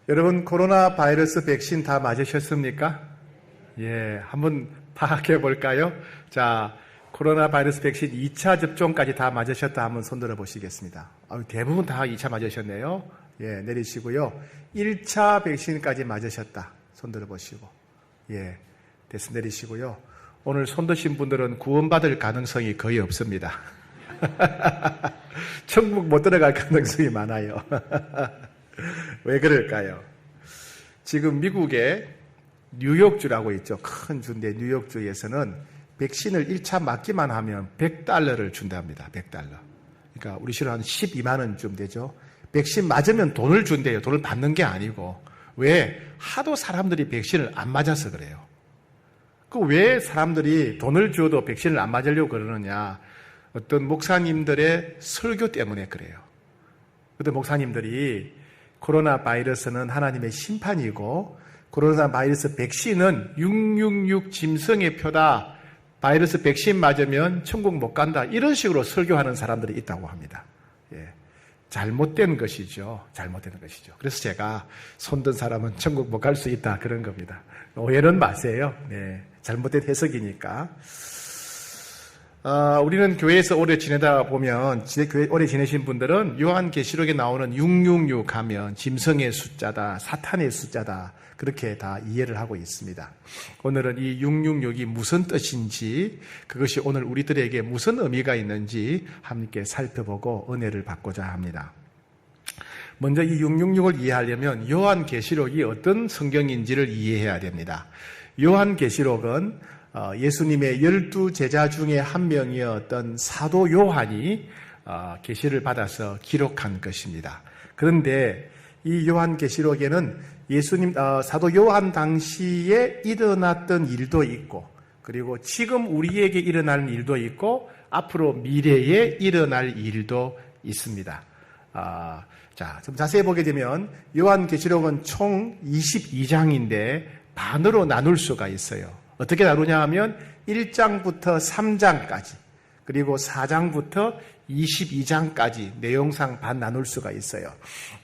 여러분 코로나 바이러스 백신 다 맞으셨습니까? 예, 한번 파악해 볼까요? 자, 코로나 바이러스 백신 2차 접종까지 다 맞으셨다 한번 손들어 보시겠습니다. 대부분 다 2차 맞으셨네요. 예, 내리시고요. 1차 백신까지 맞으셨다. 손들어 보시고. 예, 됐어 내리시고요. 오늘 손드신 분들은 구원받을 가능성이 거의 없습니다. 천국 못 들어갈 가능성이 많아요. 왜 그럴까요? 지금 미국의 뉴욕주라고 있죠. 큰 주인데 뉴욕주에서는 백신을 1차 맞기만 하면 $100를 준답니다. $100. 그러니까 우리 시로 한 12만 원쯤 되죠. 백신 맞으면 돈을 준대요. 돈을 받는 게 아니고. 왜? 하도 사람들이 백신을 안 맞아서 그래요. 그 왜 사람들이 돈을 줘도 백신을 안 맞으려고 그러느냐? 어떤 목사님들의 설교 때문에 그래요. 어떤 목사님들이 코로나 바이러스는 하나님의 심판이고 코로나 바이러스 백신은 666 짐승의 표다. 바이러스 백신 맞으면 천국 못 간다. 이런 식으로 설교하는 사람들이 있다고 합니다. 예. 잘못된 것이죠. 잘못된 것이죠. 그래서 제가 손든 사람은 천국 못 갈 수 있다. 그런 겁니다. 오해는 마세요. 네. 잘못된 해석이니까. 우리는 교회에서 오래 지내다 보면, 교회 오래 지내신 분들은 요한계시록에 나오는 666 하면 짐승의 숫자다, 사탄의 숫자다, 그렇게 다 이해를 하고 있습니다. 오늘은 이 666이 무슨 뜻인지, 그것이 오늘 우리들에게 무슨 의미가 있는지 함께 살펴보고 은혜를 받고자 합니다. 먼저 이 666을 이해하려면 요한계시록이 어떤 성경인지를 이해해야 됩니다. 요한계시록은 예수님의 12제자 중에 한 명이었던 사도 요한이 계시를 받아서 기록한 것입니다. 그런데 이 요한계시록에는 예수님 사도 요한 당시에 일어났던 일도 있고 그리고 지금 우리에게 일어날 일도 있고 앞으로 미래에 일어날 일도 있습니다. 자, 좀 자세히 보게 되면 요한계시록은 총 22장인데 반으로 나눌 수가 있어요. 어떻게 나누냐 하면 1장부터 3장까지 그리고 4장부터 22장까지 내용상 반 나눌 수가 있어요.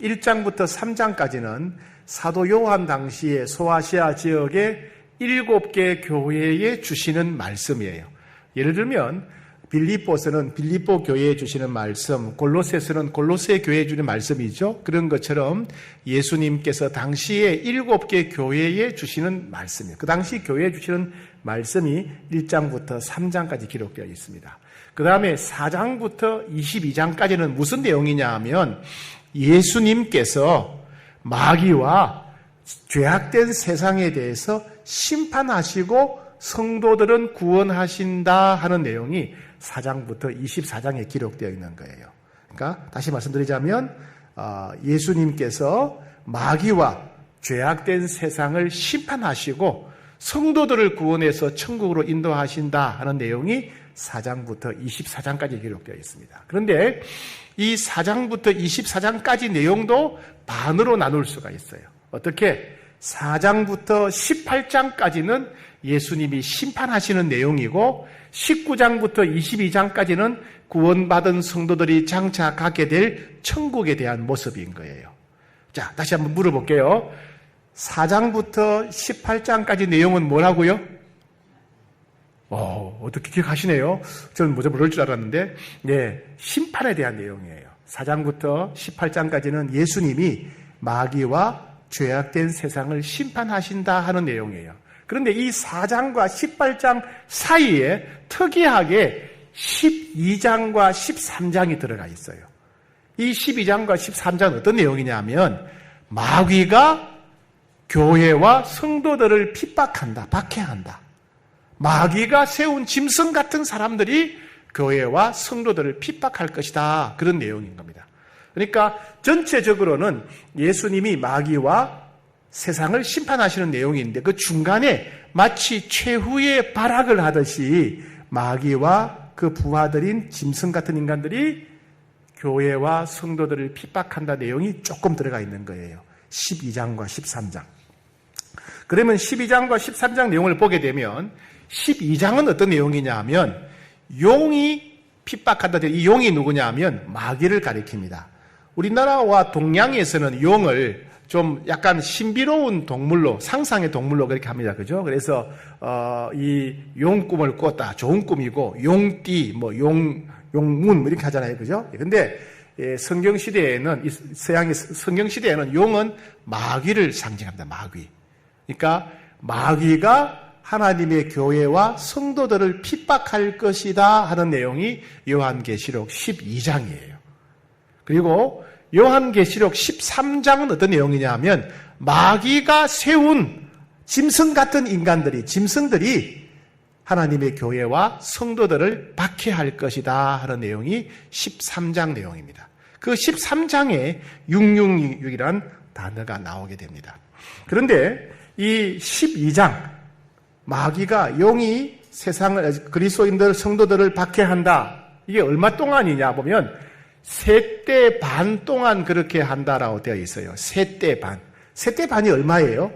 1장부터 3장까지는 사도 요한 당시에 소아시아 지역의 7개 교회에 주시는 말씀이에요. 예를 들면 빌립보서는 빌립보 교회에 주시는 말씀, 골로새서는 골로새 교회에 주는 말씀이죠. 그런 것처럼 예수님께서 당시에 7개 교회에 주시는 말씀이에요. 그 당시 교회에 주시는 말씀이 1장부터 3장까지 기록되어 있습니다. 그 다음에 4장부터 22장까지는 무슨 내용이냐 하면 예수님께서 마귀와 죄악된 세상에 대해서 심판하시고 성도들은 구원하신다 하는 내용이 4장부터 24장에 기록되어 있는 거예요. 그러니까 다시 말씀드리자면 예수님께서 마귀와 죄악된 세상을 심판하시고 성도들을 구원해서 천국으로 인도하신다 하는 내용이 4장부터 24장까지 기록되어 있습니다. 그런데 이 4장부터 24장까지 내용도 반으로 나눌 수가 있어요. 어떻게? 4장부터 18장까지는 예수님이 심판하시는 내용이고 19장부터 22장까지는 구원받은 성도들이 장차 가게 될 천국에 대한 모습인 거예요. 자, 다시 한번 물어볼게요. 4장부터 18장까지 내용은 뭐라고요? 어떻게 기억하시네요? 저는 먼저 모를 줄 알았는데, 네, 심판에 대한 내용이에요. 4장부터 18장까지는 예수님이 마귀와 죄악된 세상을 심판하신다 하는 내용이에요. 그런데 이 4장과 18장 사이에 특이하게 12장과 13장이 들어가 있어요. 이 12장과 13장은 어떤 내용이냐면 마귀가 교회와 성도들을 핍박한다, 박해한다. 마귀가 세운 짐승 같은 사람들이 교회와 성도들을 핍박할 것이다. 그런 내용인 겁니다. 그러니까 전체적으로는 예수님이 마귀와 세상을 심판하시는 내용인데 그 중간에 마치 최후의 발악을 하듯이 마귀와 그 부하들인 짐승 같은 인간들이 교회와 성도들을 핍박한다 내용이 조금 들어가 있는 거예요. 12장과 13장. 그러면 12장과 13장 내용을 보게 되면 12장은 어떤 내용이냐 하면 용이 핍박한다. 이 용이 누구냐 하면 마귀를 가리킵니다. 우리나라와 동양에서는 용을 좀 약간 신비로운 동물로, 상상의 동물로 그렇게 합니다. 그죠? 그래서, 이 용꿈을 꿨다. 좋은 꿈이고, 용띠, 용문, 뭐 이렇게 하잖아요. 그죠? 근데, 성경시대에는, 서양의 성경시대에는 용은 마귀를 상징합니다. 마귀. 그러니까, 마귀가 하나님의 교회와 성도들을 핍박할 것이다 하는 내용이 요한계시록 12장이에요. 그리고 요한계시록 13장은 어떤 내용이냐 하면 마귀가 세운 짐승 같은 인간들이, 짐승들이 하나님의 교회와 성도들을 박해할 것이다 하는 내용이 13장 내용입니다. 그 13장에 666이라는 단어가 나오게 됩니다. 그런데 이 12장, 마귀가 용이 세상을, 그리스도인들, 성도들을 박해한다. 이게 얼마 동안이냐 보면 3대 반 동안 그렇게 한다라고 되어 있어요. 3대 반. 3대 반이 얼마예요?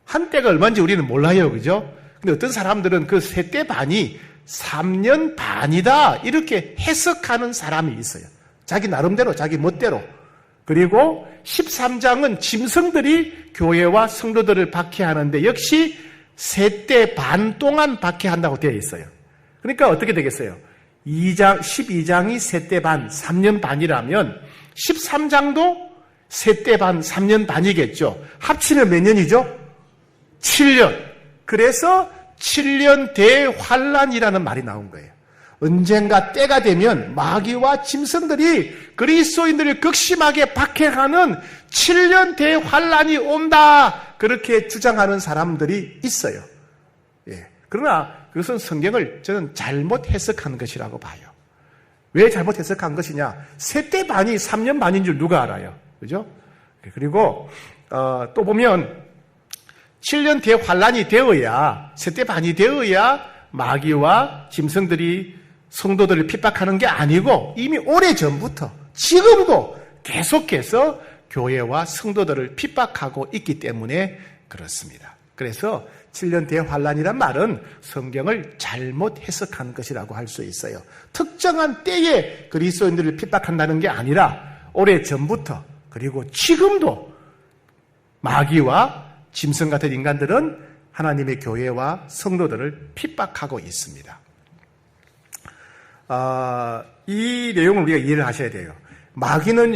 한때가 얼마인지 우리는 몰라요. 그죠? 근데 어떤 사람들은 그 3대 반이 3년 반이다. 이렇게 해석하는 사람이 있어요. 자기 나름대로, 자기 멋대로. 그리고 13장은 짐승들이 교회와 성도들을 박해하는데 역시 3대 반 동안 박해한다고 되어 있어요. 그러니까 어떻게 되겠어요? 12장이 3대 반, 3년 반이라면 13장도 3대 반, 3년 반이겠죠. 합치면 몇 년이죠? 7년. 그래서 7년 대환란이라는 말이 나온 거예요. 언젠가 때가 되면 마귀와 짐승들이 그리스도인들을 극심하게 박해하는 7년 대환란이 온다. 그렇게 주장하는 사람들이 있어요. 예. 그러나 그것은 성경을 저는 잘못 해석한 것이라고 봐요. 왜 잘못 해석한 것이냐? 3대 반이 3년 반인 줄 누가 알아요? 그죠? 그리고 또 보면 7년 대환란이 되어야, 3대 반이 되어야 마귀와 짐승들이 성도들을 핍박하는 게 아니고 이미 오래전부터 지금도 계속해서 교회와 성도들을 핍박하고 있기 때문에 그렇습니다. 그래서 7년 대환란이란 말은 성경을 잘못 해석한 것이라고 할 수 있어요. 특정한 때에 그리스도인들을 핍박한다는 게 아니라 오래전부터 그리고 지금도 마귀와 짐승 같은 인간들은 하나님의 교회와 성도들을 핍박하고 있습니다. 이 내용을 우리가 이해를 하셔야 돼요. 마귀는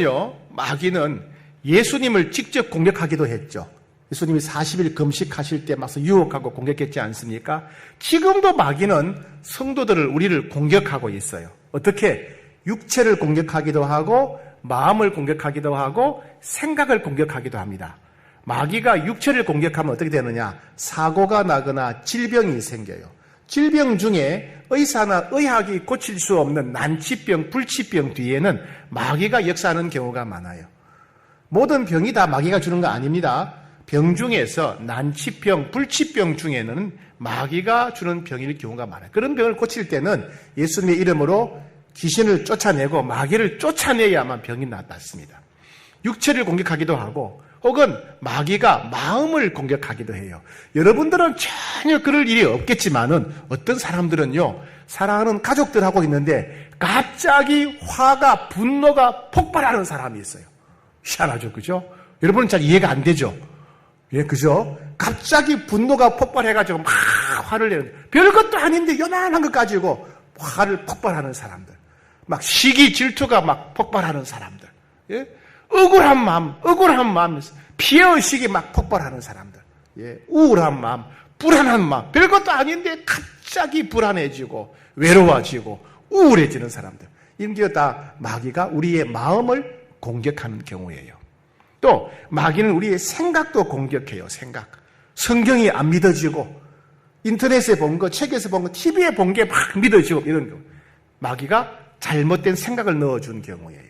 예수님을 직접 공격하기도 했죠. 예수님이 40일 금식하실 때 막 유혹하고 공격했지 않습니까? 지금도 마귀는 성도들을, 우리를 공격하고 있어요. 어떻게? 육체를 공격하기도 하고 마음을 공격하기도 하고 생각을 공격하기도 합니다. 마귀가 육체를 공격하면 어떻게 되느냐? 사고가 나거나 질병이 생겨요. 질병 중에 의사나 의학이 고칠 수 없는 난치병, 불치병 뒤에는 마귀가 역사하는 경우가 많아요. 모든 병이 다 마귀가 주는 거 아닙니다. 병 중에서 난치병, 불치병 중에는 마귀가 주는 병일 경우가 많아요. 그런 병을 고칠 때는 예수님의 이름으로 귀신을 쫓아내고 마귀를 쫓아내야만 병이 낫습니다. 육체를 공격하기도 하고 혹은 마귀가 마음을 공격하기도 해요. 여러분들은 전혀 그럴 일이 없겠지만은 어떤 사람들은요, 사랑하는 가족들하고 있는데 갑자기 화가, 분노가 폭발하는 사람이 있어요. 희한하죠, 그죠? 여러분은 잘 이해가 안 되죠? 예, 그죠? 갑자기 분노가 폭발해가지고 막 화를 내는, 별것도 아닌데 요만한 것 가지고 화를 폭발하는 사람들. 막 시기, 질투가 막 폭발하는 사람들. 예? 억울한 마음, 피해의식이 막 폭발하는 사람들. 예, 우울한 마음, 불안한 마음, 별것도 아닌데 갑자기 불안해지고, 외로워지고, 우울해지는 사람들. 이런 게 다 마귀가 우리의 마음을 공격하는 경우예요. 또, 마귀는 우리의 생각도 공격해요, 생각. 성경이 안 믿어지고, 인터넷에 본 거, 책에서 본 거, TV에 본 게 막 믿어지고, 이런 경우. 마귀가 잘못된 생각을 넣어준 경우예요.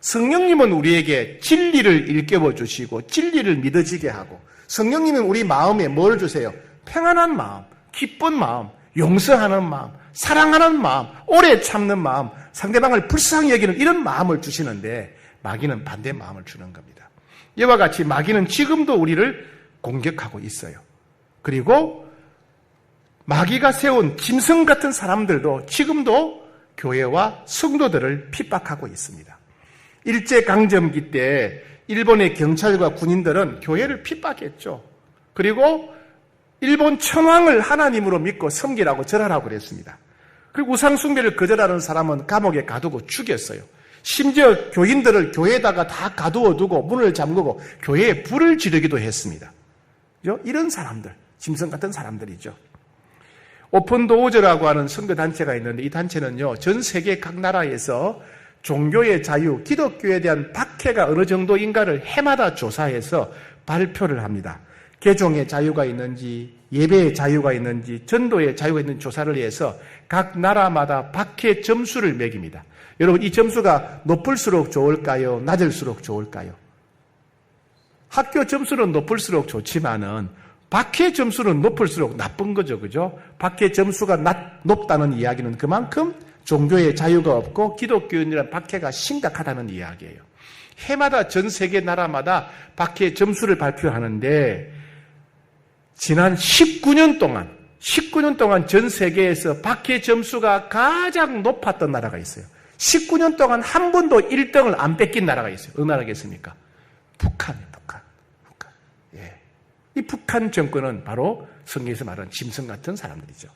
성령님은 우리에게 진리를 일깨워 주시고 진리를 믿어지게 하고 성령님은 우리 마음에 뭘 주세요? 평안한 마음, 기쁜 마음, 용서하는 마음, 사랑하는 마음, 오래 참는 마음, 상대방을 불쌍히 여기는 이런 마음을 주시는데 마귀는 반대 마음을 주는 겁니다. 이와 같이 마귀는 지금도 우리를 공격하고 있어요. 그리고 마귀가 세운 짐승 같은 사람들도 지금도 교회와 성도들을 핍박하고 있습니다. 일제강점기 때 일본의 경찰과 군인들은 교회를 핍박했죠. 그리고 일본 천황을 하나님으로 믿고 섬기라고 절하라고 그랬습니다. 그리고 우상숭배를 거절하는 사람은 감옥에 가두고 죽였어요. 심지어 교인들을 교회에다가 다 가두어두고 문을 잠그고 교회에 불을 지르기도 했습니다. 이런 사람들, 짐승 같은 사람들이죠. 오픈도어즈라고 하는 선교단체가 있는데 이 단체는요, 전 세계 각 나라에서 종교의 자유, 기독교에 대한 박해가 어느 정도인가를 해마다 조사해서 발표를 합니다. 개종의 자유가 있는지, 예배의 자유가 있는지, 전도의 자유가 있는지 조사를 해서 각 나라마다 박해 점수를 매깁니다. 여러분, 이 점수가 높을수록 좋을까요? 낮을수록 좋을까요? 학교 점수는 높을수록 좋지만은 박해 점수는 높을수록 나쁜 거죠. 그죠? 박해 점수가 높다는 이야기는 그만큼 종교의 자유가 없고 기독교인이란 박해가 심각하다는 이야기예요. 해마다 전 세계 나라마다 박해 점수를 발표하는데 지난 19년 동안 전 세계에서 박해 점수가 가장 높았던 나라가 있어요. 19년 동안 한 번도 1등을 안 뺏긴 나라가 있어요. 어느 나라겠습니까? 북한이에요. 북한. 예. 이 북한 정권은 바로 성경에서 말하는 짐승 같은 사람들이죠.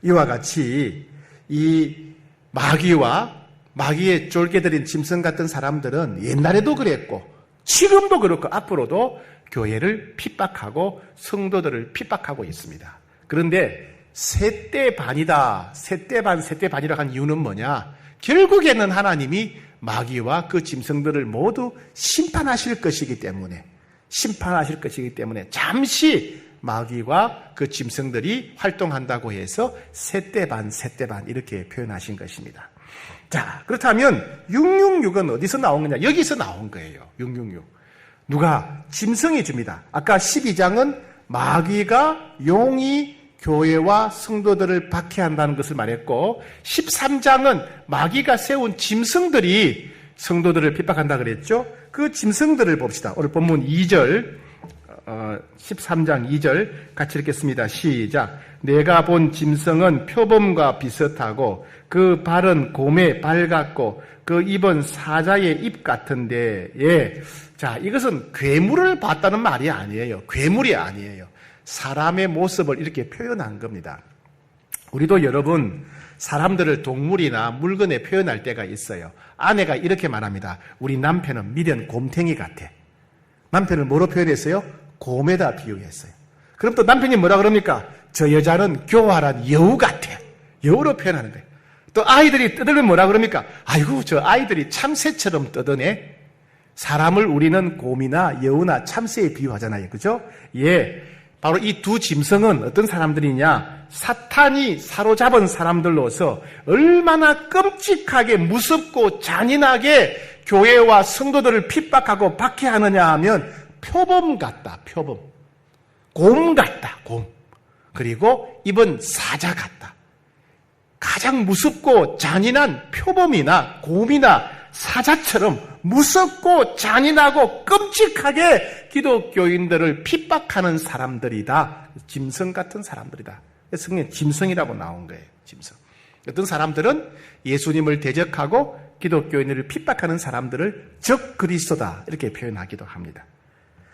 이와 같이 이 마귀의 쫄개들인 짐승 같은 사람들은 옛날에도 그랬고 지금도 그렇고 앞으로도 교회를 핍박하고 성도들을 핍박하고 있습니다. 그런데 세대 반이다. 세대 반이라고 한 이유는 뭐냐? 결국에는 하나님이 마귀와 그 짐승들을 모두 심판하실 것이기 때문에 잠시 마귀와 그 짐승들이 활동한다고 해서 세대 반 이렇게 표현하신 것입니다. 자, 그렇다면 666은 어디서 나온 거냐? 여기서 나온 거예요. 666. 누가? 짐승이 줍니다. 아까 12장은 마귀가 용이 교회와 성도들을 박해한다는 것을 말했고 13장은 마귀가 세운 짐승들이 성도들을 핍박한다 그랬죠. 그 짐승들을 봅시다. 오늘 본문 2절 13장 2절 같이 읽겠습니다. 시작. 내가 본 짐승은 표범과 비슷하고 그 발은 곰의 발 같고 그 입은 사자의 입 같은데 자, 이것은 괴물을 봤다는 말이 아니에요. 괴물이 아니에요. 사람의 모습을 이렇게 표현한 겁니다. 우리도 여러분 사람들을 동물이나 물건에 표현할 때가 있어요. 아내가 이렇게 말합니다. 우리 남편은 미련 곰탱이 같아. 남편을 뭐로 표현했어요? 곰에다 비유했어요. 그럼 또 남편이 뭐라 그럽니까? 저 여자는 교활한 여우 같아. 여우로 표현하는 거예요. 또 아이들이 떠들면 뭐라 그럽니까? 아이고 저 아이들이 참새처럼 떠드네. 사람을 우리는 곰이나 여우나 참새에 비유하잖아요. 그죠? 예. 바로 이 두 짐승은 어떤 사람들이냐? 사탄이 사로잡은 사람들로서 얼마나 끔찍하게 무섭고 잔인하게 교회와 성도들을 핍박하고 박해하느냐 하면 표범 같다. 표범. 곰 같다. 곰. 그리고 입은 사자 같다. 가장 무섭고 잔인한 표범이나 곰이나 사자처럼 무섭고 잔인하고 끔찍하게 기독교인들을 핍박하는 사람들이다. 짐승 같은 사람들이다. 성경에 짐승이라고 나온 거예요. 짐승. 어떤 사람들은 예수님을 대적하고 기독교인들을 핍박하는 사람들을 적 그리스도다 이렇게 표현하기도 합니다.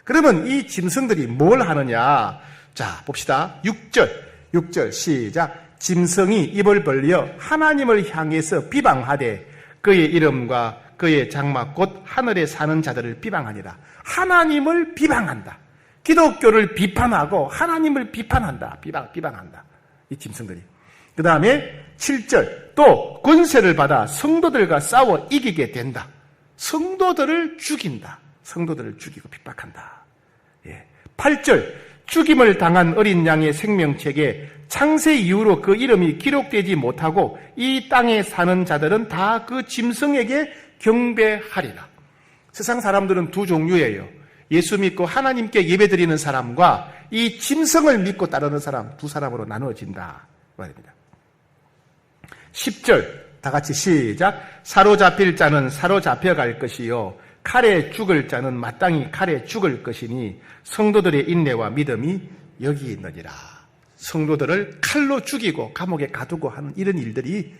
그러면 이 짐승들이 뭘 하느냐? 자, 봅시다. 6절 시작. 짐승이 입을 벌려 하나님을 향해서 비방하되 그의 이름과 그의 장막 곧 하늘에 사는 자들을 비방하니라. 하나님을 비방한다. 기독교를 비판하고 하나님을 비판한다. 비방한다. 이 짐승들이. 그 다음에 7절 또 권세를 받아 성도들과 싸워 이기게 된다. 성도들을 죽인다. 성도들을 죽이고 핍박한다. 8절 죽임을 당한 어린 양의 생명책에 창세 이후로 그 이름이 기록되지 못하고 이 땅에 사는 자들은 다 그 짐승에게 경배하리라. 세상 사람들은 두 종류예요. 예수 믿고 하나님께 예배드리는 사람과 이 짐승을 믿고 따르는 사람, 두 사람으로 나누어진다 말입니다. 10절 다 같이 시작. 사로잡힐 자는 사로잡혀갈 것이요 칼에 죽을 자는 마땅히 칼에 죽을 것이니 성도들의 인내와 믿음이 여기 있느니라. 성도들을 칼로 죽이고 감옥에 가두고 하는 이런 일들이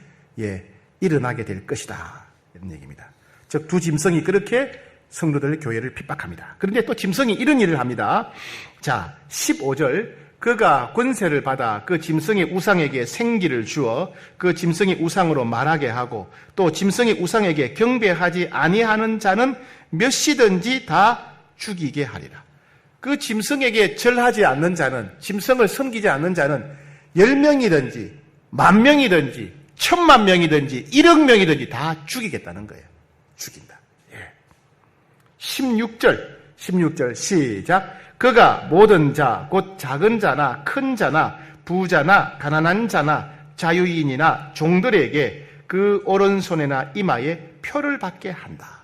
일어나게 될 것이다 이런 얘기입니다. 즉 두 짐승이 그렇게 성도들 교회를 핍박합니다. 그런데 또 짐승이 이런 일을 합니다. 자, 15절. 그가 권세를 받아 그 짐승의 우상에게 생기를 주어 그 짐승의 우상으로 말하게 하고 또 짐승의 우상에게 경배하지 아니하는 자는 몇 시든지 다 죽이게 하리라. 그 짐승에게 절하지 않는 자는, 짐승을 섬기지 않는 자는 10명이든지 10,000명이든지 10,000,000명이든지 1억 명이든지 다 죽이겠다는 거예요. 죽인다. 예. 16절 시작. 그가 모든 자, 곧 작은 자나 큰 자나 부자나 가난한 자나 자유인이나 종들에게 그 오른손에나 이마에 표를 받게 한다.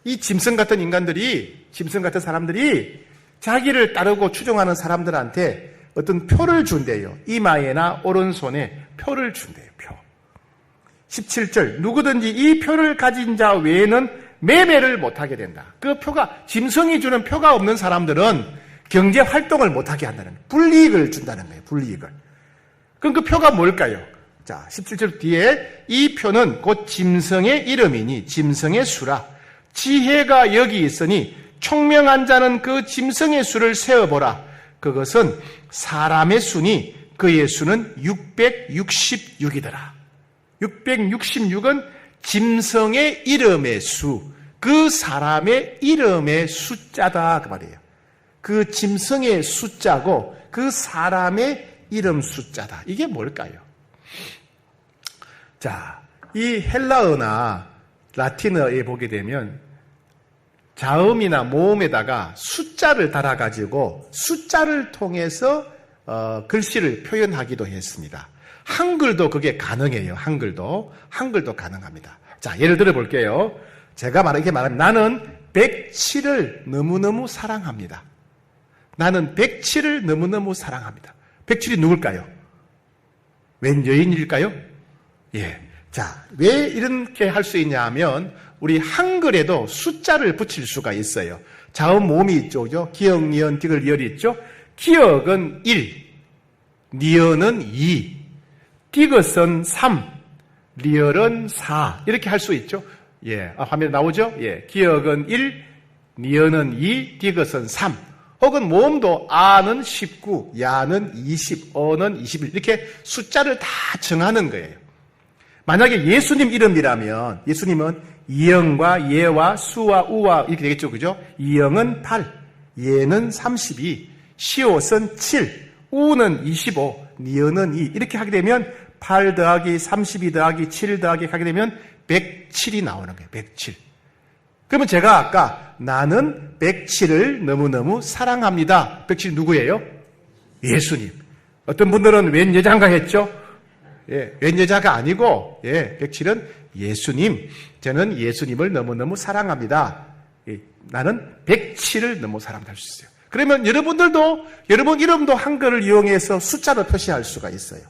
이 짐승 같은 인간들이, 짐승 같은 사람들이 자기를 따르고 추종하는 사람들한테 어떤 표를 준대요. 이마에나 오른손에 표를 준대요. 표. 17절. 누구든지 이 표를 가진 자 외에는 매매를 못하게 된다. 그 표가, 짐승이 주는 표가 없는 사람들은 경제 활동을 못하게 한다는 거예요. 불이익을 준다는 거예요. 불이익을. 그럼 그 표가 뭘까요? 자, 17절 뒤에 이 표는 곧 짐승의 이름이니 짐승의 수라. 지혜가 여기 있으니 총명한 자는 그 짐승의 수를 세어보라. 그것은 사람의 수니 그의 수는 666이더라. 666은 짐승의 이름의 수, 그 사람의 이름의 숫자다 그 말이에요. 그 짐승의 숫자고 그 사람의 이름 숫자다. 이게 뭘까요? 자, 이 헬라어나 라틴어에 보게 되면 자음이나 모음에다가 숫자를 달아가지고 숫자를 통해서 글씨를 표현하기도 했습니다. 한글도 그게 가능해요. 한글도 가능합니다. 자, 예를 들어 볼게요. 제가 이렇게 말하면 나는 백치를 너무너무 사랑합니다. 나는 백치를 너무너무 사랑합니다. 백칠이 누굴까요? 웬 여인일까요? 예. 자, 왜 이렇게 할 수 있냐 하면 우리 한글에도 숫자를 붙일 수가 있어요. 자음 모음이 있죠. 그죠? 기역, 니은, 디귿, 리얼이 있죠. 기역은 1, 니은은 2, 디귿은 3, 리얼은 4 이렇게 할 수 있죠. 예, 화면에 나오죠. 예, 기역은 1, 니은은 2, 디귿은 3. 혹은 모음도 아는 19, 야는 20, 어는 21 이렇게 숫자를 다 정하는 거예요. 만약에 예수님 이름이라면 예수님은 이영과 예와 수와 우와 이렇게 되겠죠. 그죠? 이영은 8, 예는 32, 시옷은 7, 우는 25, 니은은 2 이렇게 하게 되면 8 더하기 32 더하기 7 더하기 하게 되면 107이 나오는 거예요. 107. 그러면 제가 아까 나는 107을 너무너무 사랑합니다. 107이 누구예요? 예수님. 어떤 분들은 웬 여자인가 했죠? 예, 웬 여자가 아니고, 예, 107은 예수님. 저는 예수님을 너무너무 사랑합니다. 예, 나는 107을 너무 사랑할 수 있어요. 그러면 여러분들도, 여러분 이름도 한글을 이용해서 숫자로 표시할 수가 있어요.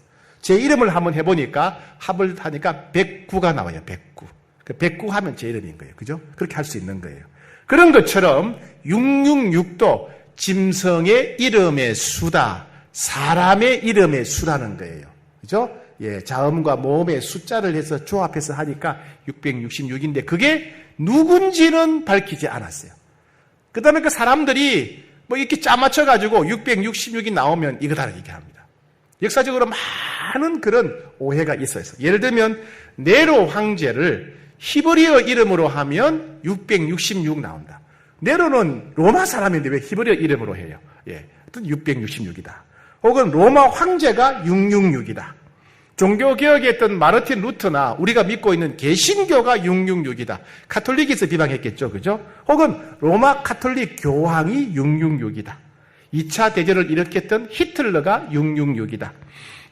제 이름을 한번 해보니까, 합을 하니까 109가 나와요, 109. 109 하면 제 이름인 거예요. 그죠? 그렇게 할 수 있는 거예요. 그런 것처럼 666도 짐승의 이름의 수다, 사람의 이름의 수라는 거예요. 그죠? 예, 자음과 모음의 숫자를 해서 조합해서 하니까 666인데 그게 누군지는 밝히지 않았어요. 그 다음에 그 사람들이 뭐 이렇게 짜맞춰가지고 666이 나오면 이거다라고 얘기합니다. 역사적으로 많은 그런 오해가 있어요. 예를 들면 네로 황제를 히브리어 이름으로 하면 666 나온다. 네로는 로마 사람인데 왜 히브리어 이름으로 해요? 예, 666이다. 혹은 로마 황제가 666이다. 종교개혁했던 마르틴 루터나 우리가 믿고 있는 개신교가 666이다. 카톨릭에서 비방했겠죠. 그죠? 혹은 로마 카톨릭 교황이 666이다. 2차 대전을 일으켰던 히틀러가 666이다.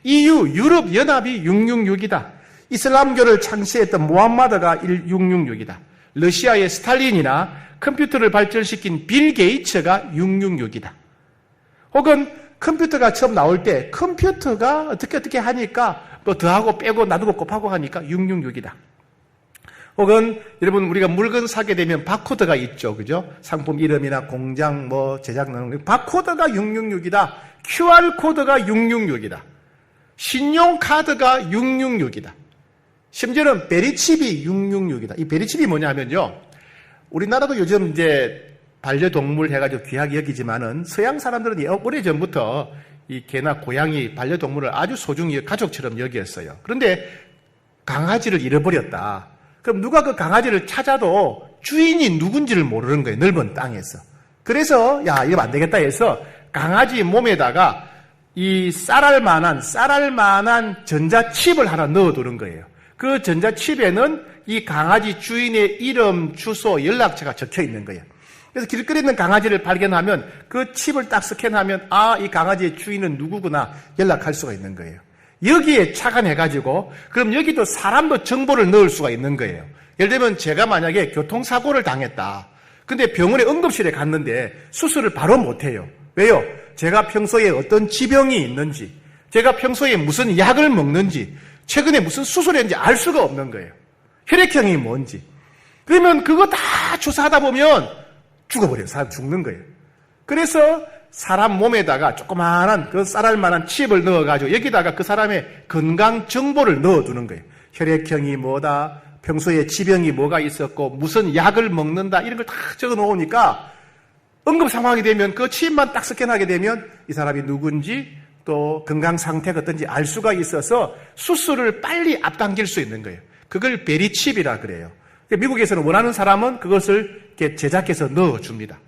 EU, 유럽연합이 666이다. 이슬람교를 창시했던 무함마드가 666이다. 러시아의 스탈린이나 컴퓨터를 발전시킨 빌 게이츠가 666이다. 혹은 컴퓨터가 처음 나올 때 컴퓨터가 어떻게 하니까 또 더하고 빼고 나누고 곱하고 하니까 666이다. 혹은 여러분 우리가 물건 사게 되면 바코드가 있죠. 그죠? 상품 이름이나 공장 제작 나누는 바코드가 666이다. QR코드가 666이다. 신용카드가 666이다. 심지어는 베리칩이 666이다. 이 베리칩이 뭐냐 하면요. 우리나라도 요즘 이제 반려동물 해가지고 귀하게 여기지만은 서양 사람들은 오래전부터 이 개나 고양이 반려동물을 아주 소중히 가족처럼 여겼어요. 그런데 강아지를 잃어버렸다. 그럼 누가 그 강아지를 찾아도 주인이 누군지를 모르는 거예요. 넓은 땅에서. 그래서 야 이거 안 되겠다 해서 강아지 몸에다가 이 쌀알 만한 전자칩을 하나 넣어두는 거예요. 그 전자칩에는 이 강아지 주인의 이름, 주소, 연락처가 적혀 있는 거예요. 그래서 길거리에 있는 강아지를 발견하면 그 칩을 딱 스캔하면 이 강아지의 주인은 누구구나 연락할 수가 있는 거예요. 여기에 착안해가지고 그럼 여기도 사람도 정보를 넣을 수가 있는 거예요. 예를 들면 제가 만약에 교통사고를 당했다. 근데 병원에 응급실에 갔는데 수술을 바로 못해요. 왜요? 제가 평소에 어떤 지병이 있는지, 제가 평소에 무슨 약을 먹는지, 최근에 무슨 수술을 했는지 알 수가 없는 거예요. 혈액형이 뭔지. 그러면 그거 다 조사하다 보면 죽어버려요. 사람 죽는 거예요. 그래서 사람 몸에다가 조그마한 그 쌀알만한 칩을 넣어가지고 여기다가 그 사람의 건강 정보를 넣어두는 거예요. 혈액형이 뭐다, 평소에 지병이 뭐가 있었고, 무슨 약을 먹는다, 이런 걸 다 적어 놓으니까 응급 상황이 되면 그 칩만 딱 스캔하게 되면 이 사람이 누군지 또 건강 상태가 어떤지 알 수가 있어서 수술을 빨리 앞당길 수 있는 거예요. 그걸 베리칩이라 그래요. 미국에서는 원하는 사람은 그것을 이렇게 제작해서 넣어줍니다.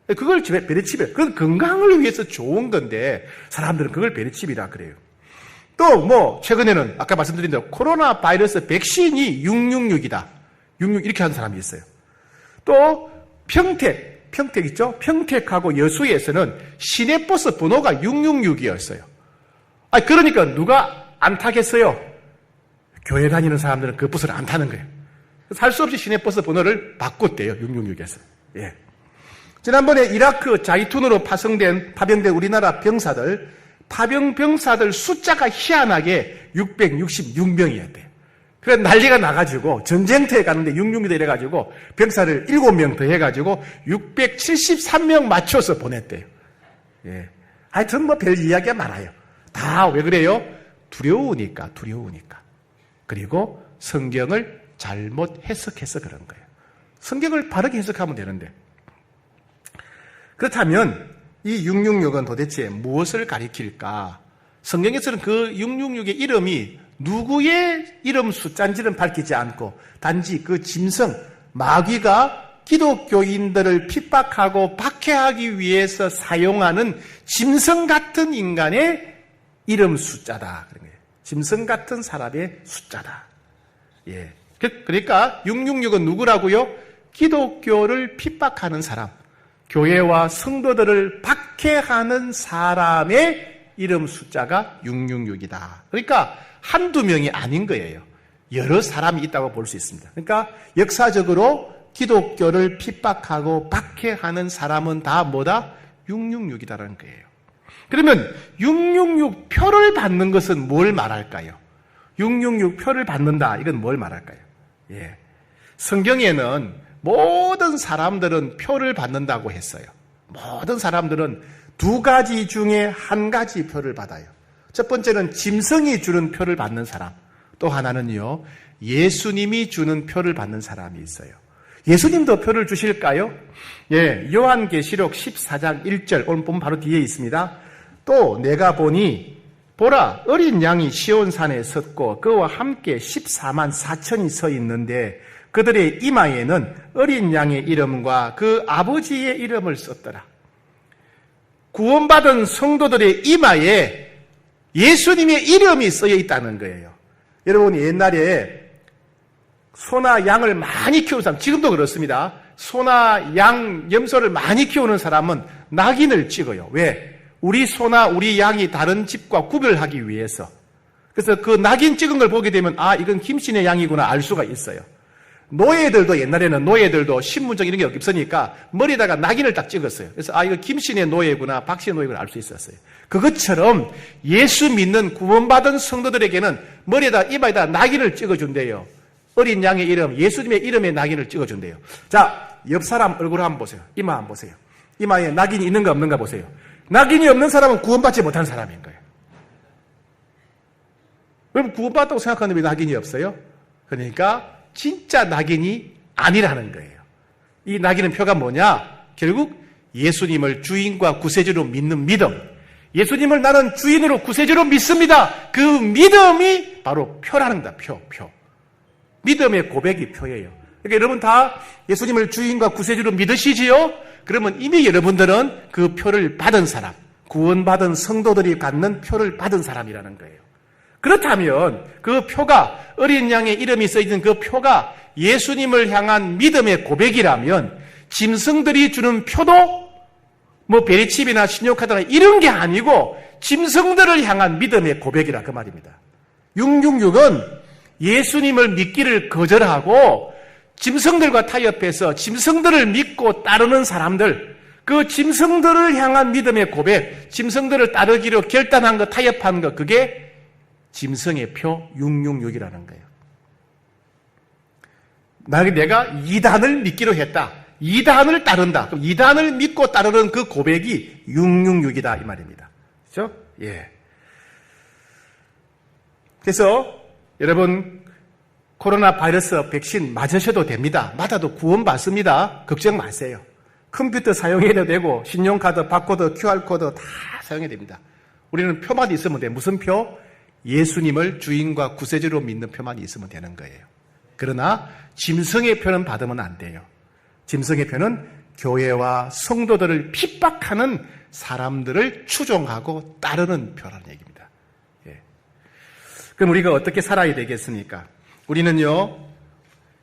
그걸 베리칩이에요. 그건 건강을 위해서 좋은 건데 사람들은 그걸 베리칩이라 그래요. 또 최근에는 아까 말씀드린 대로 코로나 바이러스 백신이 666이다. 66 이렇게 하는 사람이 있어요. 또 평택 있죠? 평택하고 여수에서는 시내버스 번호가 666이었어요. 그러니까 누가 안 타겠어요? 교회 다니는 사람들은 그 버스를 안 타는 거예요. 할 수 없이 시내버스 번호를 바꿨대요. 666에서. 예. 지난번에 이라크 자이툰으로 파병된 우리나라 병사들, 파병병사들 숫자가 희한하게 666명이었대요. 그래서 난리가 나가지고 전쟁터에 가는데 666이다 이래가지고 병사를 7명 더 해가지고 673명 맞춰서 보냈대요. 예. 하여튼 별 이야기가 많아요. 다 왜 그래요? 두려우니까. 그리고 성경을 잘못 해석해서 그런 거예요. 성경을 바르게 해석하면 되는데. 그렇다면 이 666은 도대체 무엇을 가리킬까? 성경에서는 그 666의 이름이 누구의 이름 숫자인지는 밝히지 않고 단지 그 짐승, 마귀가 기독교인들을 핍박하고 박해하기 위해서 사용하는 짐승 같은 인간의 이름 숫자다. 그런 거예요. 짐승 같은 사람의 숫자다. 예. 그러니까 666은 누구라고요? 기독교를 핍박하는 사람, 교회와 성도들을 박해하는 사람의 이름 숫자가 666이다. 그러니까 한두 명이 아닌 거예요. 여러 사람이 있다고 볼 수 있습니다. 그러니까 역사적으로 기독교를 핍박하고 박해하는 사람은 다 뭐다? 666이다라는 거예요. 그러면 666 표를 받는 것은 뭘 말할까요? 666 표를 받는다. 이건 뭘 말할까요? 예. 성경에는 모든 사람들은 표를 받는다고 했어요. 모든 사람들은 두 가지 중에 한 가지 표를 받아요. 첫 번째는 짐승이 주는 표를 받는 사람. 또 하나는요, 예수님이 주는 표를 받는 사람이 있어요. 예수님도 표를 주실까요? 예, 요한계시록 14장 1절, 오늘 보면 바로 뒤에 있습니다. 또 내가 보니 보라, 어린 양이 시온산에 섰고 그와 함께 14만 4천이 서 있는데 그들의 이마에는 어린 양의 이름과 그 아버지의 이름을 썼더라. 구원받은 성도들의 이마에 예수님의 이름이 쓰여 있다는 거예요. 여러분, 옛날에 소나 양을 많이 키우는 사람, 지금도 그렇습니다. 소나 양, 염소를 많이 키우는 사람은 낙인을 찍어요. 왜? 우리 소나 우리 양이 다른 집과 구별하기 위해서. 그래서 그 낙인 찍은 걸 보게 되면 이건 김씨네 양이구나 알 수가 있어요. 노예들도 옛날에는 신분증 이런 게 없으니까 머리에다가 낙인을 딱 찍었어요. 그래서 이거 김씨네 노예구나 박씨네 노예구나 알 수 있었어요. 그것처럼 예수 믿는 구원받은 성도들에게는 머리에다 이마에다 낙인을 찍어준대요. 어린 양의 이름, 예수님의 이름에 낙인을 찍어준대요. 자, 옆 사람 얼굴 한번 보세요. 이마 한번 보세요. 이마에 낙인이 있는가 없는가 보세요. 낙인이 없는 사람은 구원받지 못한 사람인 거예요. 그럼 구원받았다고 생각하는데 왜 낙인이 없어요? 그러니까 진짜 낙인이 아니라는 거예요. 이 낙이는 표가 뭐냐? 결국 예수님을 주인과 구세주로 믿는 믿음. 예수님을 나는 주인으로 구세주로 믿습니다. 그 믿음이 바로 표라는 거다. 표. 믿음의 고백이 표예요. 그러니까 여러분 다 예수님을 주인과 구세주로 믿으시지요? 그러면 이미 여러분들은 그 표를 받은 사람, 구원받은 성도들이 갖는 표를 받은 사람이라는 거예요. 그렇다면 그 표가, 어린 양의 이름이 써있는 그 표가 예수님을 향한 믿음의 고백이라면 짐승들이 주는 표도 뭐 베리칩이나 신용카드나 이런 게 아니고 짐승들을 향한 믿음의 고백이라 그 말입니다. 666은 예수님을 믿기를 거절하고 짐승들과 타협해서 짐승들을 믿고 따르는 사람들, 그 짐승들을 향한 믿음의 고백, 짐승들을 따르기로 결단한 것, 타협한 것, 그게 짐승의 표 666이라는 거예요. 내가 이단을 믿기로 했다. 이단을 따른다. 그럼 이단을 믿고 따르는 그 고백이 666이다 이 말입니다. 그렇죠? 예. 그래서 여러분 코로나 바이러스 백신 맞으셔도 됩니다. 맞아도 구원받습니다. 걱정 마세요. 컴퓨터 사용해도 되고 신용카드, 바코드, QR코드 다 사용해도 됩니다. 우리는 표만 있으면 돼요. 무슨 표? 예수님을 주인과 구세주로 믿는 표만 있으면 되는 거예요. 그러나 짐승의 표는 받으면 안 돼요. 짐승의 표는 교회와 성도들을 핍박하는 사람들을 추종하고 따르는 표라는 얘기입니다. 예. 그럼 우리가 어떻게 살아야 되겠습니까? 우리는요,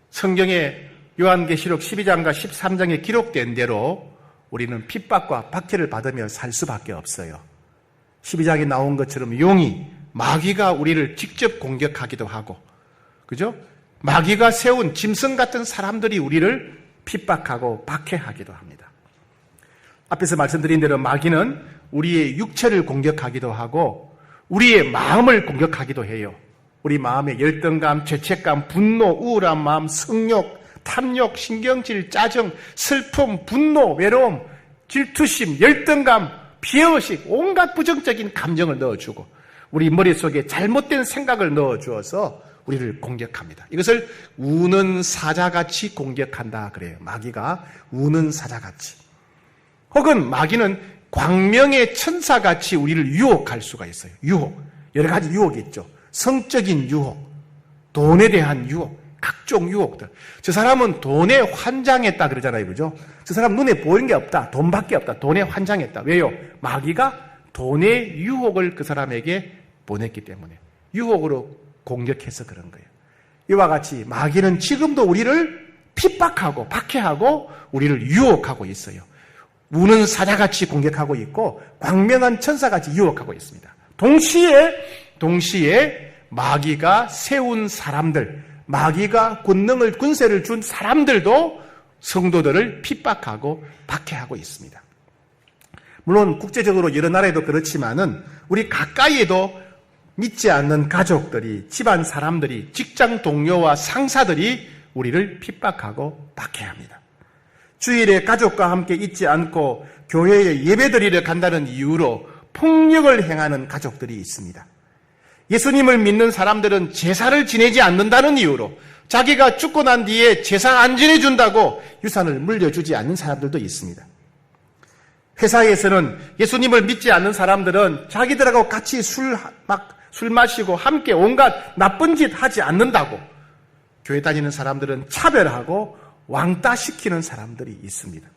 성경에 요한계시록 12장과 13장에 기록된 대로 우리는 핍박과 박해를 받으며 살 수밖에 없어요. 12장에 나온 것처럼 용이, 마귀가 우리를 직접 공격하기도 하고, 그죠? 마귀가 세운 짐승 같은 사람들이 우리를 핍박하고 박해하기도 합니다. 앞에서 말씀드린 대로 마귀는 우리의 육체를 공격하기도 하고 우리의 마음을 공격하기도 해요. 우리 마음의 열등감, 죄책감, 분노, 우울한 마음, 성욕, 탐욕, 신경질, 짜증, 슬픔, 분노, 외로움, 질투심, 열등감, 피해의식, 온갖 부정적인 감정을 넣어주고 우리 머릿속에 잘못된 생각을 넣어주어서 우리를 공격합니다. 이것을 우는 사자같이 공격한다 그래요. 마귀가 우는 사자같이. 혹은 마귀는 광명의 천사같이 우리를 유혹할 수가 있어요. 유혹. 여러 가지 유혹이 있죠. 성적인 유혹, 돈에 대한 유혹, 각종 유혹들. 저 사람은 돈에 환장했다 그러잖아요. 그죠? 저 사람 눈에 보이는 게 없다. 돈밖에 없다. 돈에 환장했다. 왜요? 마귀가 돈의 유혹을 그 사람에게 보냈기 때문에. 유혹으로 공격해서 그런 거예요. 이와 같이 마귀는 지금도 우리를 핍박하고 박해하고 우리를 유혹하고 있어요. 우는 사자같이 공격하고 있고 광명한 천사같이 유혹하고 있습니다. 동시에 마귀가 세운 사람들, 마귀가 권능을 군세를 준 사람들도 성도들을 핍박하고 박해하고 있습니다. 물론 국제적으로 여러 나라에도 그렇지만은 우리 가까이에도 믿지 않는 가족들이, 집안 사람들이, 직장 동료와 상사들이 우리를 핍박하고 박해합니다. 주일에 가족과 함께 있지 않고 교회에 예배드리러 간다는 이유로 폭력을 행하는 가족들이 있습니다. 예수님을 믿는 사람들은 제사를 지내지 않는다는 이유로 자기가 죽고 난 뒤에 제사 안 지내준다고 유산을 물려주지 않는 사람들도 있습니다. 회사에서는 예수님을 믿지 않는 사람들은 자기들하고 같이 술 마시고 함께 온갖 나쁜 짓 하지 않는다고 교회 다니는 사람들은 차별하고 왕따시키는 사람들이 있습니다.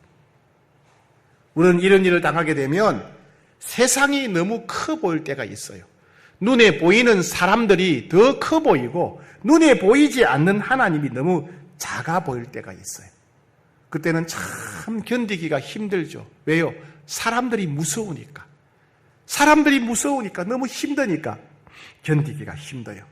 우리는 이런 일을 당하게 되면 세상이 너무 커 보일 때가 있어요. 눈에 보이는 사람들이 더 커 보이고 눈에 보이지 않는 하나님이 너무 작아 보일 때가 있어요. 그때는 참 견디기가 힘들죠. 왜요? 사람들이 무서우니까 너무 힘드니까 견디기가 힘들어요.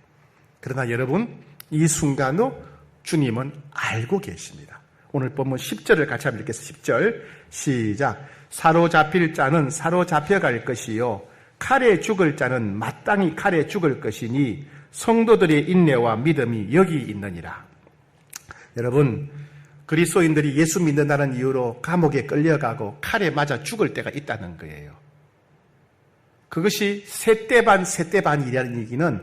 그러나 여러분, 이 순간도 주님은 알고 계십니다. 오늘 본문 10절을 같이 한번 읽겠습니다. 10절 시작. 사로잡힐 자는 사로잡혀갈 것이요 칼에 죽을 자는 마땅히 칼에 죽을 것이니 성도들의 인내와 믿음이 여기 있느니라. 여러분, 그리스도인들이 예수 믿는다는 이유로 감옥에 끌려가고 칼에 맞아 죽을 때가 있다는 거예요. 그것이 세대반이라는 얘기는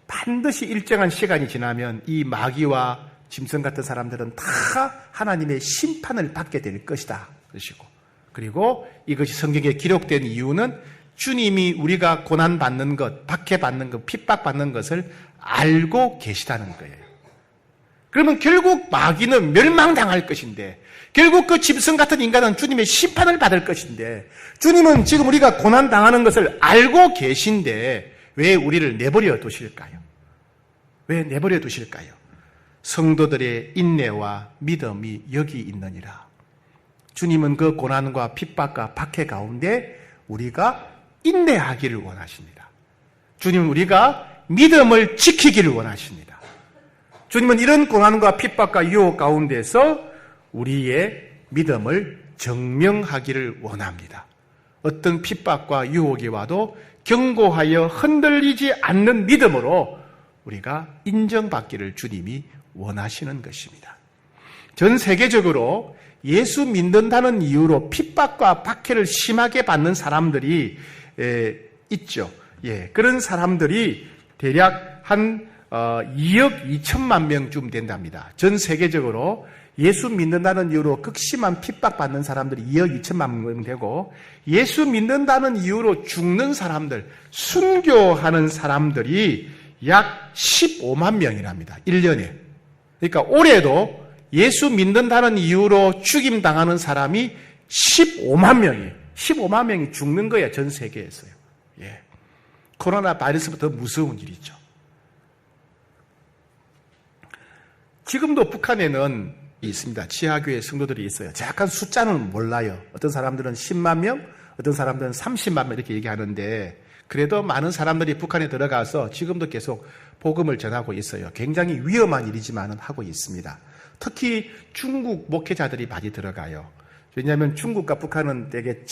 반드시 일정한 시간이 지나면 이 마귀와 짐승 같은 사람들은 다 하나님의 심판을 받게 될 것이다 그러시고, 그리고 이것이 성경에 기록된 이유는 주님이 우리가 고난받는 것, 박해받는 것, 핍박받는 것을 알고 계시다는 거예요. 그러면 결국 마귀는 멸망당할 것인데, 결국 그 짐승 같은 인간은 주님의 심판을 받을 것인데, 주님은 지금 우리가 고난당하는 것을 알고 계신데 왜 우리를 내버려 두실까요? 왜 내버려 두실까요? 성도들의 인내와 믿음이 여기 있느니라. 주님은 그 고난과 핍박과 박해 가운데 우리가 인내하기를 원하십니다. 주님은 우리가 믿음을 지키기를 원하십니다. 주님은 이런 고난과 핍박과 유혹 가운데서 우리의 믿음을 증명하기를 원합니다. 어떤 핍박과 유혹이 와도 견고하여 흔들리지 않는 믿음으로 우리가 인정받기를 주님이 원하시는 것입니다. 전 세계적으로 예수 믿는다는 이유로 핍박과 박해를 심하게 받는 사람들이 있죠. 그런 사람들이 대략 한 2억 2천만 명쯤 된답니다. 전 세계적으로 예수 믿는다는 이유로 극심한 핍박받는 사람들이 2억 2천만 명 되고, 예수 믿는다는 이유로 죽는 사람들, 순교하는 사람들이 약 15만 명이랍니다. 1년에. 그러니까 올해도 예수 믿는다는 이유로 죽임당하는 사람이 15만 명이에요. 15만 명이 죽는 거예요. 전 세계에서요. 코로나 바이러스보다 더 무서운 일이죠. 지금도 북한에는 있습니다. 지하교회 성도들이 있어요. 정확한 숫자는 몰라요. 어떤 사람들은 10만 명, 어떤 사람들은 30만 명 이렇게 얘기하는데, 그래도 많은 사람들이 북한에 들어가서 지금도 계속 복음을 전하고 있어요. 굉장히 위험한 일이지만 하고 있습니다. 특히 중국 목회자들이 많이 들어가요. 왜냐하면 중국과 북한은 되게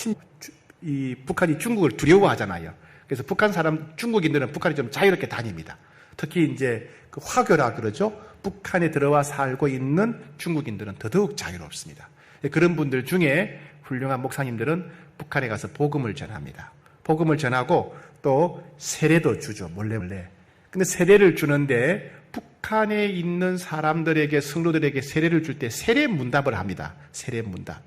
북한이 중국을 두려워하잖아요. 그래서 북한 사람, 중국인들은 북한이 좀 자유롭게 다닙니다. 특히 이제 그 화교라 그러죠. 북한에 들어와 살고 있는 중국인들은 더더욱 자유롭습니다. 그런 분들 중에 훌륭한 목사님들은 북한에 가서 복음을 전합니다. 복음을 전하고 또 세례도 주죠. 몰래. 근데 세례를 주는데 북한에 있는 사람들에게, 성도들에게 세례를 줄 때 세례 문답을 합니다. 세례 문답.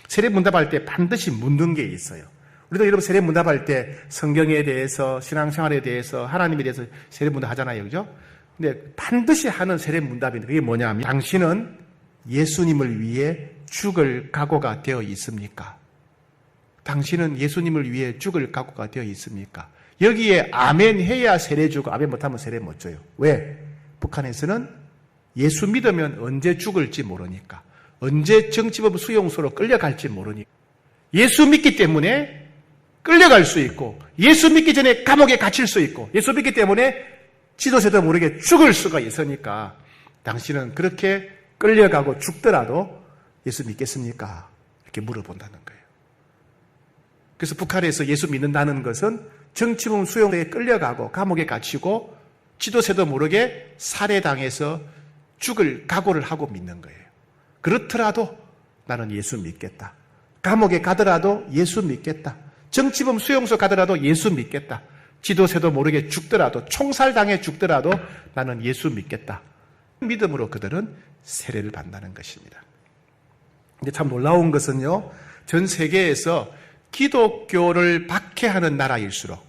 세례 문답할 때 반드시 묻는 게 있어요. 우리도 여러분 세례 문답할 때 성경에 대해서, 신앙생활에 대해서, 하나님에 대해서 세례 문답 하잖아요. 그죠? 근데 반드시 하는 세례 문답인데 그게 뭐냐 하면, 당신은 예수님을 위해 죽을 각오가 되어 있습니까? 당신은 예수님을 위해 죽을 각오가 되어 있습니까? 여기에 아멘 해야 세례 주고, 아멘 못하면 세례 못 줘요. 왜? 북한에서는 예수 믿으면 언제 죽을지 모르니까, 언제 정치법 수용소로 끌려갈지 모르니까, 예수 믿기 때문에 끌려갈 수 있고, 예수 믿기 전에 감옥에 갇힐 수 있고, 예수 믿기 때문에 지도새도 모르게 죽을 수가 있으니까, 당신은 그렇게 끌려가고 죽더라도 예수 믿겠습니까? 이렇게 물어본다는 거예요. 그래서 북한에서 예수 믿는다는 것은 정치범 수용소에 끌려가고 감옥에 갇히고 지도새도 모르게 살해당해서 죽을 각오를 하고 믿는 거예요. 그렇더라도 나는 예수 믿겠다. 감옥에 가더라도 예수 믿겠다. 정치범 수용소 가더라도 예수 믿겠다. 지도새도 모르게 죽더라도, 총살당해 죽더라도 나는 예수 믿겠다. 믿음으로 그들은 세례를 받는다는 것입니다. 근데 참 놀라운 것은요, 전 세계에서 기독교를 박해하는 나라일수록,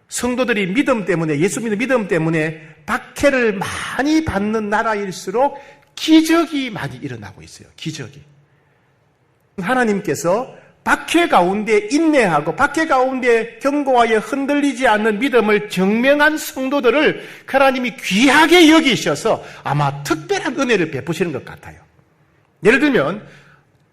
성도들이 믿음 때문에, 예수 믿는 믿음 때문에 박해를 많이 받는 나라일수록 기적이 많이 일어나고 있어요. 기적이. 하나님께서 박해 가운데 인내하고 박해 가운데 견고하여 흔들리지 않는 믿음을 증명한 성도들을 하나님이 귀하게 여기셔서 아마 특별한 은혜를 베푸시는 것 같아요. 예를 들면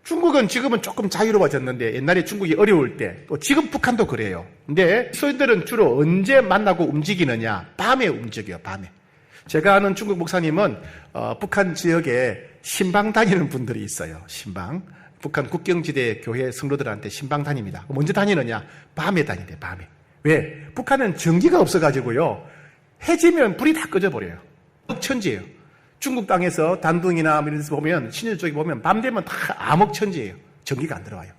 중국은 지금은 조금 자유로워졌는데, 옛날에 중국이 어려울 때, 또 지금 북한도 그래요. 근데 소인들은 주로 언제 만나고 움직이느냐? 밤에 움직여요. 밤에. 제가 아는 중국 목사님은 북한 지역에 신방 다니는 분들이 있어요. 신방. 북한 국경지대 교회 성도들한테 신방 다닙니다. 언제 다니느냐? 밤에 다니대. 밤에. 왜? 북한은 전기가 없어가지고요, 해지면 불이 다 꺼져버려요. 천지예요. 중국 땅에서 단둥이나 이런 데서 보면, 신일 쪽에 보면 밤 되면 다 암흑천지예요. 전기가 안 들어와요.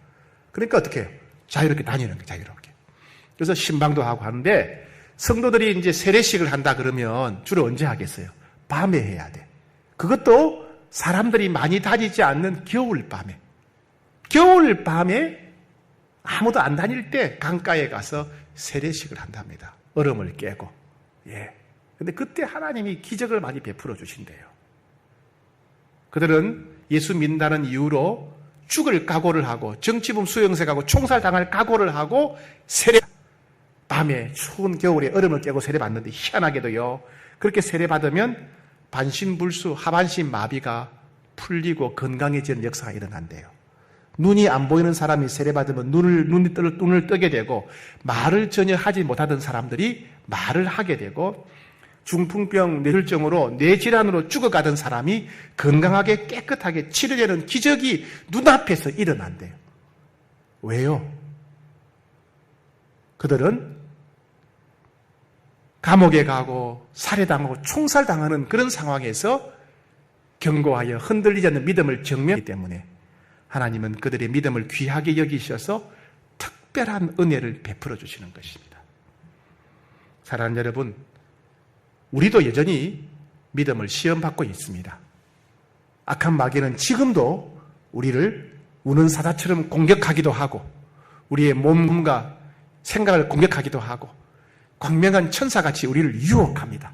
그러니까 어떻게 해요? 자유롭게 다니는 거예요. 자유롭게. 그래서 신방도 하고 하는데, 성도들이 이제 세례식을 한다 그러면 주로 언제 하겠어요? 밤에 해야 돼. 그것도 사람들이 많이 다니지 않는 겨울밤에 아무도 안 다닐 때 강가에 가서 세례식을 한답니다. 얼음을 깨고. 예. 근데 그때 하나님이 기적을 많이 베풀어 주신대요. 그들은 예수 믿는다는 이유로 죽을 각오를 하고 정치범 수용색하고 총살당할 각오를 하고 밤에 추운 겨울에 얼음을 깨고 세례받는데 희한하게도요. 그렇게 세례받으면 반신불수, 하반신 마비가 풀리고 건강해지는 역사가 일어난대요. 눈이 안 보이는 사람이 세례받으면 눈을 뜨게 되고 말을 전혀 하지 못하던 사람들이 말을 하게 되고 중풍병, 뇌혈증으로 뇌질환으로 죽어가던 사람이 건강하게 깨끗하게 치료되는 기적이 눈앞에서 일어난대요. 왜요? 그들은 감옥에 가고 살해당하고 총살당하는 그런 상황에서 견고하여 흔들리지 않는 믿음을 증명하기 때문에 하나님은 그들의 믿음을 귀하게 여기셔서 특별한 은혜를 베풀어 주시는 것입니다. 사랑하는 여러분, 우리도 여전히 믿음을 시험받고 있습니다. 악한 마귀는 지금도 우리를 우는 사자처럼 공격하기도 하고 우리의 몸과 생각을 공격하기도 하고 광명한 천사같이 우리를 유혹합니다.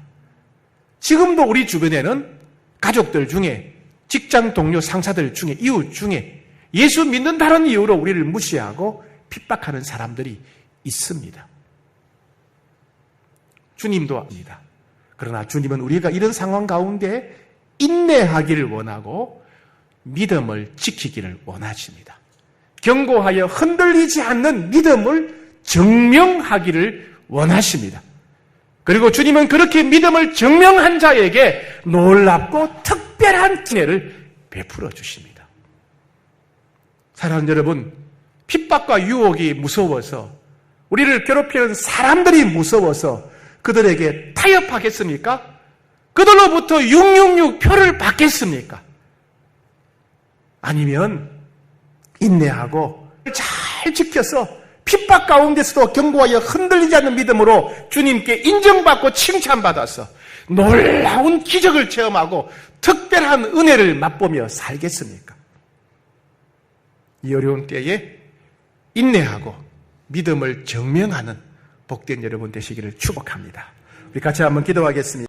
지금도 우리 주변에는 가족들 중에, 직장 동료 상사들 중에, 이웃 중에 예수 믿는다는 이유로 우리를 무시하고 핍박하는 사람들이 있습니다. 주님도 압니다. 그러나 주님은 우리가 이런 상황 가운데 인내하기를 원하고 믿음을 지키기를 원하십니다. 견고하여 흔들리지 않는 믿음을 증명하기를 원하십니다. 그리고 주님은 그렇게 믿음을 증명한 자에게 놀랍고 특별한 은혜를 베풀어 주십니다. 사랑하는 여러분, 핍박과 유혹이 무서워서 우리를 괴롭히는 사람들이 무서워서 그들에게 타협하겠습니까? 그들로부터 666 표를 받겠습니까? 아니면 인내하고 잘 지켜서 핍박 가운데서도 견고하여 흔들리지 않는 믿음으로 주님께 인정받고 칭찬받아서 놀라운 기적을 체험하고 특별한 은혜를 맛보며 살겠습니까? 이 어려운 때에 인내하고 믿음을 증명하는 복된 여러분 되시기를 축복합니다. 우리 같이 한번 기도하겠습니다.